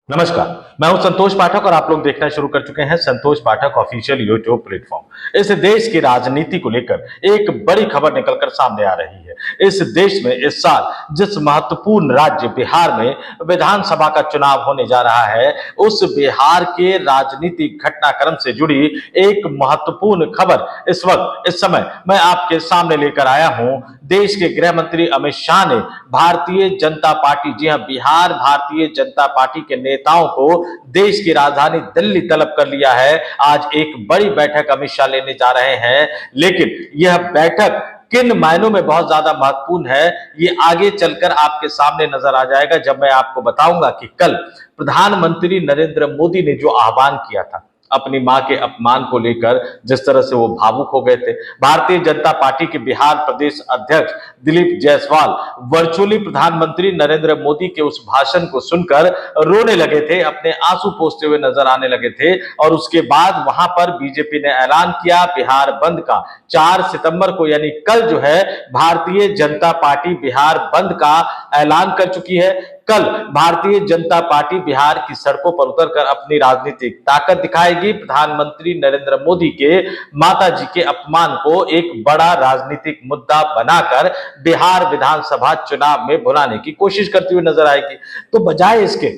नमस्कार, मैं हूं संतोष पाठक और आप लोग देखना शुरू कर चुके हैं संतोष पाठक ऑफिशियल यूट्यूब प्लेटफॉर्म। इस देश की राजनीति को लेकर एक बड़ी खबर निकलकर सामने आ रही है। इस देश में इस साल जिस महत्वपूर्ण राज्य बिहार में विधानसभा का चुनाव होने जा रहा है, उस बिहार के राजनीतिक घटनाक्रम से जुड़ी एक महत्वपूर्ण खबर इस समय मैं आपके सामने लेकर आया हूं। देश के गृह मंत्री अमित शाह ने भारतीय जनता पार्टी, जी हां, बिहार भारतीय जनता पार्टी के नेताओं को देश की राजधानी दिल्ली तलब कर लिया है। आज एक बड़ी बैठक अमित शाह लेने जा रहे हैं, लेकिन यह बैठक किन मायनों में बहुत ज्यादा महत्वपूर्ण है, ये आगे चलकर आपके सामने नजर आ जाएगा जब मैं आपको बताऊंगा कि कल प्रधानमंत्री नरेंद्र मोदी ने जो आह्वान किया था अपनी मां के अपमान को लेकर, जिस तरह से वो भावुक हो गए थे। भारतीय जनता पार्टी के बिहार प्रदेश अध्यक्ष दिलीप जायसवाल वर्चुअली प्रधानमंत्री नरेंद्र मोदी के उस भाषण को सुनकर रोने लगे थे, अपने आंसू पोंछते हुए नजर आने लगे थे। और उसके बाद वहां पर बीजेपी ने ऐलान किया बिहार बंद का। 4 सितंबर को यानी कल जो है भारतीय जनता पार्टी बिहार बंद का ऐलान कर चुकी है। कल भारतीय जनता पार्टी बिहार की सड़कों पर उतरकर अपनी राजनीतिक ताकत दिखाएगी। प्रधानमंत्री नरेंद्र मोदी के माताजी के अपमान को एक बड़ा राजनीतिक मुद्दा बनाकर बिहार विधानसभा चुनाव में भुनाने की कोशिश करती हुई नजर आएगी। तो बजाय इसके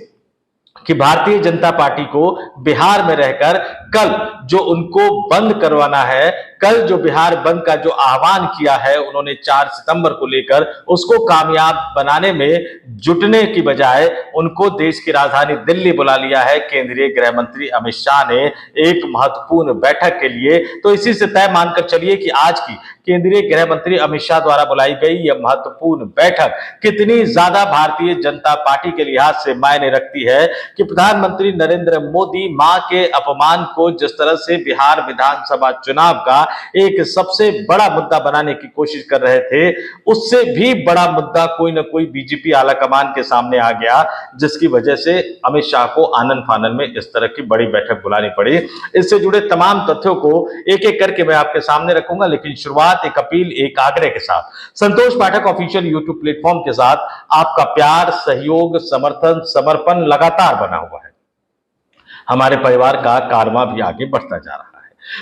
कि भारतीय जनता पार्टी को बिहार में रहकर कल जो उनको बंद करवाना है, कल जो बिहार बंद का जो आह्वान किया है उन्होंने 4 सितंबर को लेकर, उसको कामयाब बनाने में जुटने की बजाय उनको देश की राजधानी दिल्ली बुला लिया है केंद्रीय गृह मंत्री अमित शाह ने एक महत्वपूर्ण बैठक के लिए। तो इसी से तय मानकर चलिए कि आज की केंद्रीय गृह मंत्री अमित शाह द्वारा बुलाई गई यह महत्वपूर्ण बैठक कितनी ज्यादा भारतीय जनता पार्टी के लिहाज से मायने रखती है कि प्रधानमंत्री नरेंद्र मोदी मां के अपमान को जिस तरह से बिहार विधानसभा चुनाव का एक सबसे बड़ा मुद्दा बनाने की कोशिश कर रहे थे, उससे भी बड़ा मुद्दा कोई ना कोई बीजेपी आलाकमान के सामने आ गया, जिसकी वजह से अमित शाह को आनन फानन में इस तरह की बड़ी बैठक बुलानी पड़ी। इससे जुड़े तमाम तथ्यों को एक एक करके मैं आपके सामने रखूंगा, लेकिन शुरुआत एक अपील, एक आग्रह के साथ। संतोष पाठक ऑफिशियल यूट्यूब प्लेटफॉर्म के साथ आपका प्यार, सहयोग, समर्थन, समर्पण लगातार बना हुआ है। हमारे परिवार का कारवां भी आगे बढ़ता जा रहा है।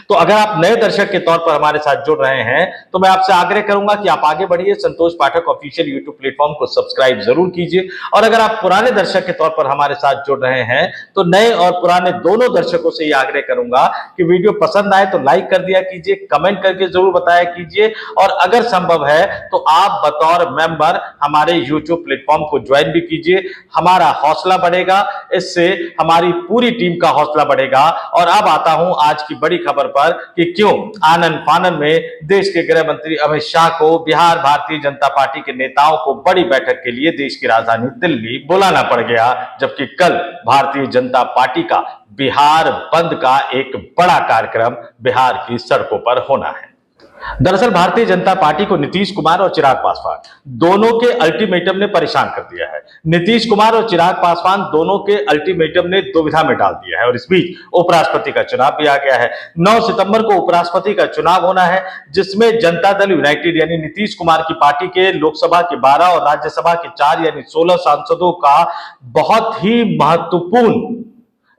तो अगर आप नए दर्शक के तौर पर हमारे साथ जुड़ रहे हैं तो मैं आपसे आग्रह करूंगा कि आप आगे बढ़िए, संतोष पाठक ऑफिशियल यूट्यूब प्लेटफॉर्म को सब्सक्राइब जरूर कीजिए। और अगर आप पुराने दर्शक के तौर पर हमारे साथ जुड़ रहे हैं तो नए और पुराने दोनों दर्शकों से यह आग्रह करूंगा कि वीडियो पसंद आए तो लाइक कर दिया कीजिए, कमेंट करके जरूर बताया कीजिए, और अगर संभव है तो आप बतौर मेंबर हमारे यूट्यूब प्लेटफॉर्म को ज्वाइन भी कीजिए। हमारा हौसला बढ़ेगा, इससे हमारी पूरी टीम का हौसला बढ़ेगा। और अब आता हूं आज की बड़ी खबर पर कि क्यों आनन फानन में देश के गृह मंत्री अमित शाह को बिहार भारतीय जनता पार्टी के नेताओं को बड़ी बैठक के लिए देश की राजधानी दिल्ली बुलाना पड़ गया, जबकि कल भारतीय जनता पार्टी का बिहार बंद का एक बड़ा कार्यक्रम बिहार की सड़कों पर होना है। दरअसल भारतीय जनता पार्टी को नीतीश कुमार और चिराग पासवान दोनों के अल्टीमेटम ने परेशान कर दिया है। नीतीश कुमार और चिराग पासवान दोनों के अल्टीमेटम ने दुविधा में डाल दिया है, और इस बीच उपराष्ट्रपति का चुनाव भी आ गया है। 9 सितंबर को उपराष्ट्रपति का चुनाव होना है, जिसमें जनता दल यूनाइटेड यानी नीतीश कुमार की पार्टी के लोकसभा के 12 और राज्यसभा के 4 यानी 16 सांसदों का बहुत ही महत्वपूर्ण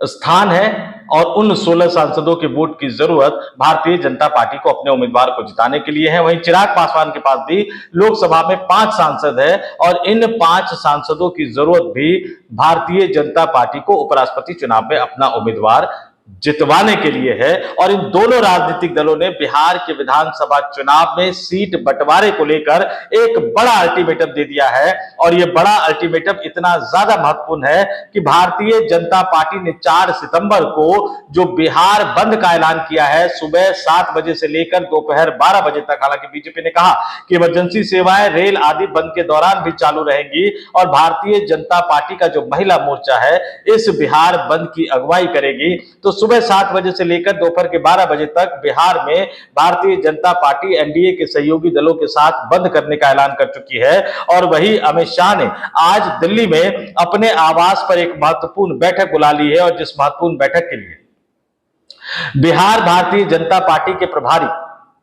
स्थान है। और उन 16 सांसदों के वोट की जरूरत भारतीय जनता पार्टी को अपने उम्मीदवार को जिताने के लिए है। वहीं चिराग पासवान के पास भी लोकसभा में 5 सांसद है, और इन 5 सांसदों की जरूरत भी भारतीय जनता पार्टी को उपराष्ट्रपति चुनाव में अपना उम्मीदवार जितवाने के लिए है। और इन दोनों राजनीतिक दलों ने बिहार के विधानसभा चुनाव में सीट बंटवारे को लेकर एक बड़ा अल्टीमेटम दे दिया है। और यह बड़ा अल्टीमेटम इतना ज्यादा महत्वपूर्ण है कि भारतीय जनता पार्टी ने 4 सितंबर को जो बिहार बंद का ऐलान किया है, सुबह 7 बजे से लेकर दोपहर 12 बजे तक। हालांकि बीजेपी ने कहा कि इमरजेंसी सेवाएं, रेल आदि बंद के दौरान भी चालू रहेंगी, और भारतीय जनता पार्टी का जो महिला मोर्चा है इस बिहार बंद की अगुवाई करेगी। तो सुबह 7 बजे से लेकर दोपहर के 12 बजे तक बिहार में भारतीय जनता पार्टी एनडीए के सहयोगी दलों के साथ बंद करने का ऐलान कर चुकी है। और वही अमित शाह ने आज दिल्ली में अपने आवास पर एक महत्वपूर्ण बैठक बुला ली है, और जिस महत्वपूर्ण बैठक के लिए बिहार भारतीय जनता पार्टी के प्रभारी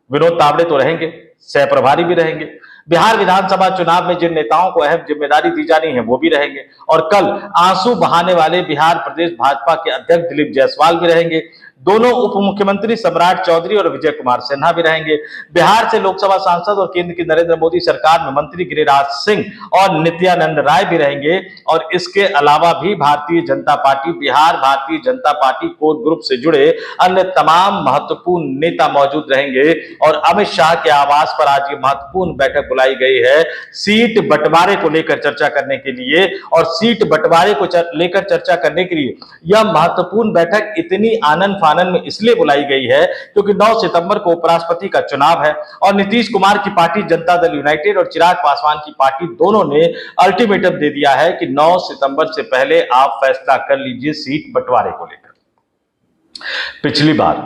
विनोद तावड़े तो रहेंगे, सह प्रभारी भी रहेंगे, बिहार विधानसभा चुनाव में जिन नेताओं को अहम जिम्मेदारी दी जानी है वो भी रहेंगे और कल आंसू बहाने वाले बिहार प्रदेश भाजपा के अध्यक्ष दिलीप जायसवाल भी रहेंगे। दोनों उप मुख्यमंत्री सम्राट चौधरी और विजय कुमार सिन्हा भी रहेंगे। बिहार से लोकसभा सांसद और केंद्र की नरेंद्र मोदी सरकार में मंत्री गिरिराज सिंह और नित्यानंद राय भी रहेंगे और इसके अलावा भी Bharatiya Janata party, Bihar Bharatiya Janata party core group से जुड़े अन्य तमाम महत्वपूर्ण नेता मौजूद रहेंगे। और अमित शाह के आवास पर आज ये महत्वपूर्ण बैठक बुलाई गई है सीट बंटवारे को लेकर चर्चा करने के लिए। और सीट बंटवारे को लेकर चर्चा करने के लिए यह महत्वपूर्ण बैठक इतनी आनंद फानन में इसलिए बुलाई गई है क्योंकि 9 सितंबर को उपराष्ट्रपति का चुनाव है और नीतीश कुमार की पार्टी जनता दल यूनाइटेड और चिराग पासवान की पार्टी दोनों ने अल्टीमेटम दे दिया है कि 9 सितंबर से पहले आप फैसला कर लीजिए सीट बंटवारे को लेकर। पिछली बार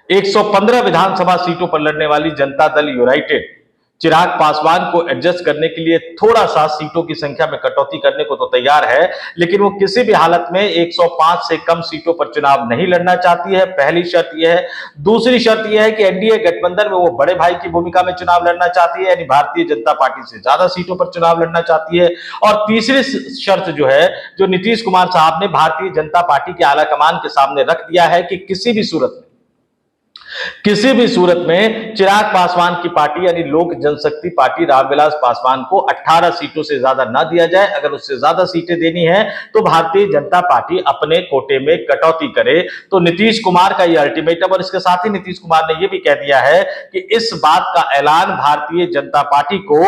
115 विधानसभा सीटों पर लड़ने वाली जनता दल यूनाइटेड चिराग पासवान को एडजस्ट करने के लिए थोड़ा सा सीटों की संख्या में कटौती करने को तो तैयार है, लेकिन वो किसी भी हालत में 105 से कम सीटों पर चुनाव नहीं लड़ना चाहती है। पहली शर्त यह है। दूसरी शर्त यह है कि एनडीए गठबंधन में वो बड़े भाई की भूमिका में चुनाव लड़ना चाहती है, यानी भारतीय जनता पार्टी से ज्यादा सीटों पर चुनाव लड़ना चाहती है। और तीसरी शर्त जो है, जो नीतीश कुमार साहब ने भारतीय जनता पार्टी के आलाकमान के सामने रख दिया है कि किसी भी सूरत में चिराग पासवान की पार्टी यानी लोक जनशक्ति पार्टी रामविलास पासवान को 18 सीटों से ज्यादा ना दिया जाए। अगर उससे ज्यादा सीटें देनी है तो भारतीय जनता पार्टी अपने कोटे में कटौती करे। तो नीतीश कुमार का यह अल्टीमेटम, और इसके साथ ही नीतीश कुमार ने यह भी कह दिया है कि इस बात का ऐलान भारतीय जनता पार्टी को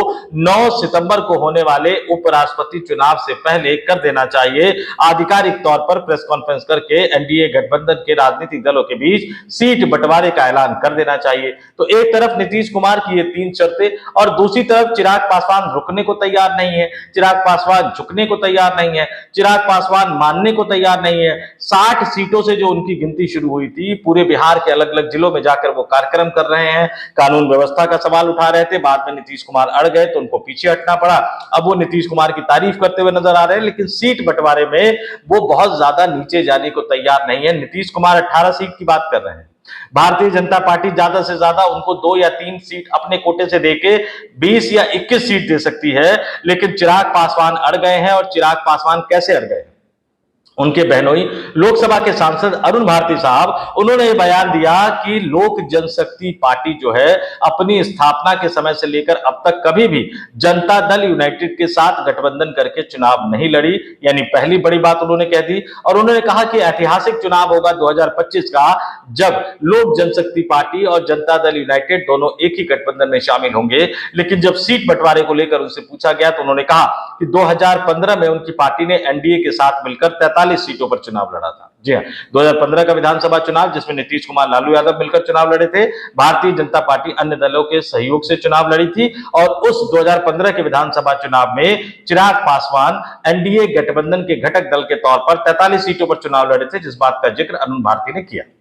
9 सितंबर को होने वाले उपराष्ट्रपति चुनाव से पहले कर देना चाहिए। आधिकारिक तौर पर प्रेस कॉन्फ्रेंस करके एनडीए गठबंधन के राजनीतिक दलों के बीच सीट बंटवारे का ऐलान कर देना चाहिए। तो एक तरफ नीतीश कुमार की ये 3 शर्तें और दूसरी तरफ चिराग पासवान रुकने को तैयार नहीं है, चिराग पासवान झुकने को तैयार नहीं है, चिराग पासवान मानने को तैयार नहीं है। 60 सीटों से जो उनकी गिनती शुरू हुई थी, पूरे बिहार के अलग अलग जिलों में जाकर वो कार्यक्रम कर रहे हैं, कानून व्यवस्था का सवाल उठा रहे थे। बाद में नीतीश कुमार अड़ गए तो उनको पीछे हटना पड़ा। अब वो नीतीश कुमार की तारीफ करते हुए नजर आ रहे हैं, लेकिन सीट बंटवारे में वो बहुत ज्यादा नीचे जाने को तैयार नहीं है। नीतीश कुमार 18 सीट की बात कर रहे हैं, भारतीय जनता पार्टी ज्यादा से ज्यादा उनको 2 या 3 सीट अपने कोटे से देके 20 या 21 सीट दे सकती है। लेकिन चिराग पासवान अड़ गए हैं। और चिराग पासवान कैसे अड़ गए? उनके बहनोई लोकसभा के सांसद अरुण भारती साहब, उन्होंने ये बयान दिया कि लोक जनशक्ति पार्टी जो है अपनी स्थापना के समय से लेकर अब तक कभी भी जनता दल यूनाइटेड के साथ गठबंधन करके चुनाव नहीं लड़ी, यानी पहली बड़ी बात उन्होंने कह दी। और उन्होंने कहा कि ऐतिहासिक चुनाव होगा 2025 का, जब लोक जनशक्ति पार्टी और जनता दल यूनाइटेड दोनों एक ही गठबंधन में शामिल होंगे। लेकिन जब सीट बंटवारे को लेकर उनसे पूछा गया तो उन्होंने कहा कि 2015 में उनकी पार्टी ने एनडीए के साथ मिलकर 43 सीटों पर चुनाव लड़ा था। जी हां, 2015 का विधानसभा चुनाव जिसमें नीतीश कुमार, लालू यादव मिलकर चुनाव लड़े थे। भारतीय जनता पार्टी अन्य दलों के सहयोग से चुनाव लड़ी थी। और उस 2015 के विधानसभा चुनाव में चिराग पासवान एनडीए गठबंधन के घटक दल के तौर पर 43 सीटों पर चुनाव लड़े थे, जिस बात का जिक्र अरुण भारती ने किया।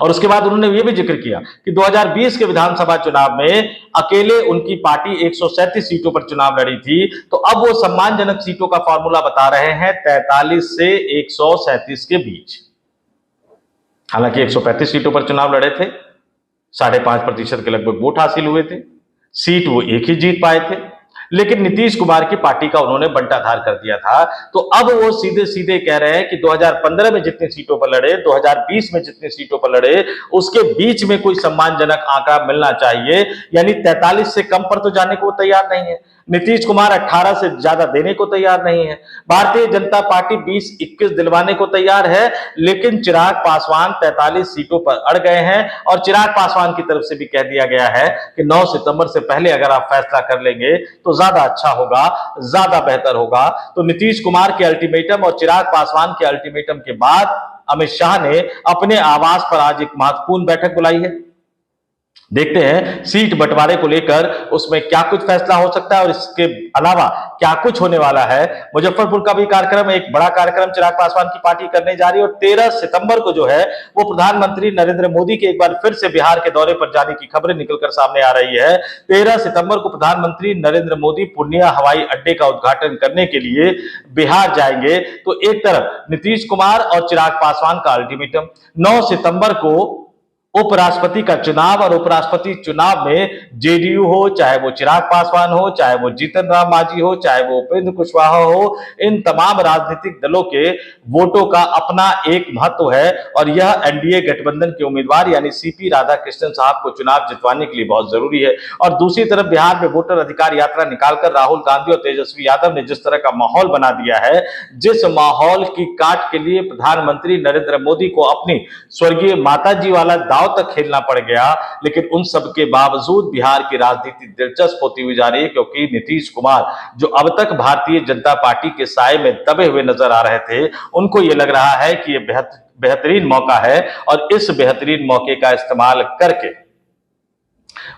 और उसके बाद उन्होंने यह भी जिक्र किया कि 2020 के विधानसभा चुनाव में अकेले उनकी पार्टी 137 सीटों पर चुनाव लड़ी थी। तो अब वो सम्मानजनक सीटों का फॉर्मूला बता रहे हैं 43 से 137 के बीच। हालांकि 135 सीटों पर चुनाव लड़े थे, 5.5% के लगभग वोट हासिल हुए थे, सीट वो एक ही जीत पाए थे। लेकिन नीतीश कुमार की पार्टी का उन्होंने बंटाधार कर दिया था। तो अब वो सीधे सीधे कह रहे हैं कि 2015 में जितनी सीटों पर लड़े, 2020 में जितनी सीटों पर लड़े, उसके बीच में कोई सम्मानजनक आंकड़ा मिलना चाहिए। यानी 43 से कम पर तो जाने को तैयार नहीं है। नीतीश कुमार 18 से ज्यादा देने को तैयार नहीं है। भारतीय जनता पार्टी 20-21 दिलवाने को तैयार है, लेकिन चिराग पासवान 43 सीटों पर अड़ गए हैं। और चिराग पासवान की तरफ से भी कह दिया गया है कि 9 सितंबर से पहले अगर आप फैसला कर लेंगे तो ज्यादा अच्छा होगा, ज्यादा बेहतर होगा। तो नीतीश कुमार के अल्टीमेटम और चिराग पासवान के अल्टीमेटम के बाद अमित शाह ने अपने आवास पर आज एक महत्वपूर्ण बैठक बुलाई है। देखते हैं सीट बंटवारे को लेकर उसमें क्या कुछ फैसला हो सकता है और इसके अलावा क्या कुछ होने वाला है। मुजफ्फरपुर का भी कार्यक्रम, एक बड़ा कार्यक्रम चिराग पासवान की पार्टी करने जा रही है। और 13 सितंबर को जो है वो प्रधानमंत्री नरेंद्र मोदी के एक बार फिर से बिहार के दौरे पर जाने की खबरें निकलकर सामने आ रही है। 13 सितंबर को प्रधानमंत्री नरेंद्र मोदी पूर्णिया हवाई अड्डे का उद्घाटन करने के लिए बिहार जाएंगे। तो एक तरफ नीतीश कुमार और चिराग पासवान का अल्टीमेटम, 9 सितंबर को उपराष्ट्रपति का चुनाव, और उपराष्ट्रपति चुनाव में जेडीयू हो, चाहे वो चिराग पासवान हो, चाहे वो जीतन राम मांझी हो, चाहे वो उपेंद्र कुशवाहा हो, इन तमाम राजनीतिक दलों के वोटों का अपना एक महत्व है। और यह एनडीए गठबंधन के उम्मीदवार यानी सीपी राधाकृष्णन साहब को चुनाव जितवाने के लिए बहुत जरूरी है। और दूसरी तरफ बिहार में वोटर अधिकार यात्रा निकालकर राहुल गांधी और तेजस्वी यादव ने जिस तरह का माहौल बना दिया है, जिस माहौल की काट के लिए प्रधानमंत्री नरेंद्र मोदी को अपनी स्वर्गीय माताजी वाला तक खेलना पड़ गया, लेकिन उन सब के बावजूद बिहार की राजनीति दिलचस्प होती हुई जा रही है, क्योंकि नीतीश कुमार जो अब तक भारतीय जनता पार्टी के साए में दबे हुए नजर आ रहे थे, उनको यह लग रहा है कि यह बेहतरीन मौका है और इस बेहतरीन मौके का इस्तेमाल करके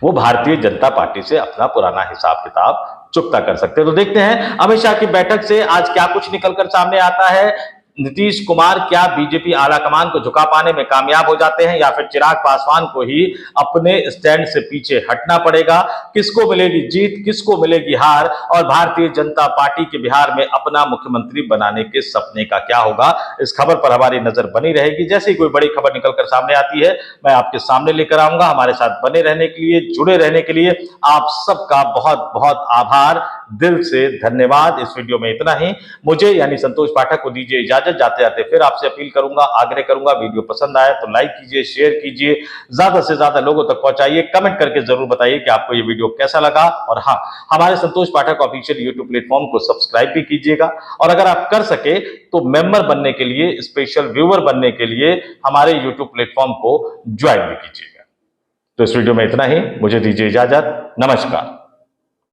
वो भारतीय जनता पार्टी से अपना पुराना हिसाब किताब चुकता कर सकते हैं। तो देखते हैं अमित शाह की बैठक से आज क्या कुछ निकलकर सामने आता है। नीतीश कुमार क्या बीजेपी आला कमान को झुका पाने में कामयाब हो जाते हैं, या फिर चिराग पासवान को ही अपने स्टैंड से पीछे हटना पड़ेगा? किसको मिलेगी जीत, किसको मिलेगी हार, और भारतीय जनता पार्टी के बिहार में अपना मुख्यमंत्री बनाने के सपने का क्या होगा? इस खबर पर हमारी नजर बनी रहेगी। जैसे ही कोई बड़ी खबर निकलकर सामने आती है, मैं आपके सामने लेकर आऊंगा। हमारे साथ बने रहने के लिए, जुड़े रहने के लिए आप सबका बहुत बहुत आभार, दिल से धन्यवाद। इस वीडियो में इतना ही। मुझे यानी संतोष पाठक को दीजिए इजाजत। जाते जाते फिर आपसे अपील करूंगा, आग्रह करूंगा, वीडियो पसंद आया तो लाइक कीजिए, शेयर कीजिए, ज्यादा से ज्यादा लोगों तक पहुंचाइए। कमेंट करके जरूर बताइए कि आपको ये वीडियो कैसा लगा। और हाँ, हमारे संतोष पाठक ऑफिशियल यूट्यूब प्लेटफॉर्म को सब्सक्राइब भी कीजिएगा, और अगर आप कर सके तो मेंबर बनने के लिए, स्पेशल व्यूअर बनने के लिए हमारे यूट्यूब प्लेटफॉर्म को ज्वाइन भी कीजिएगा। तो इस वीडियो में इतना ही। मुझे दीजिए इजाजत। नमस्कार।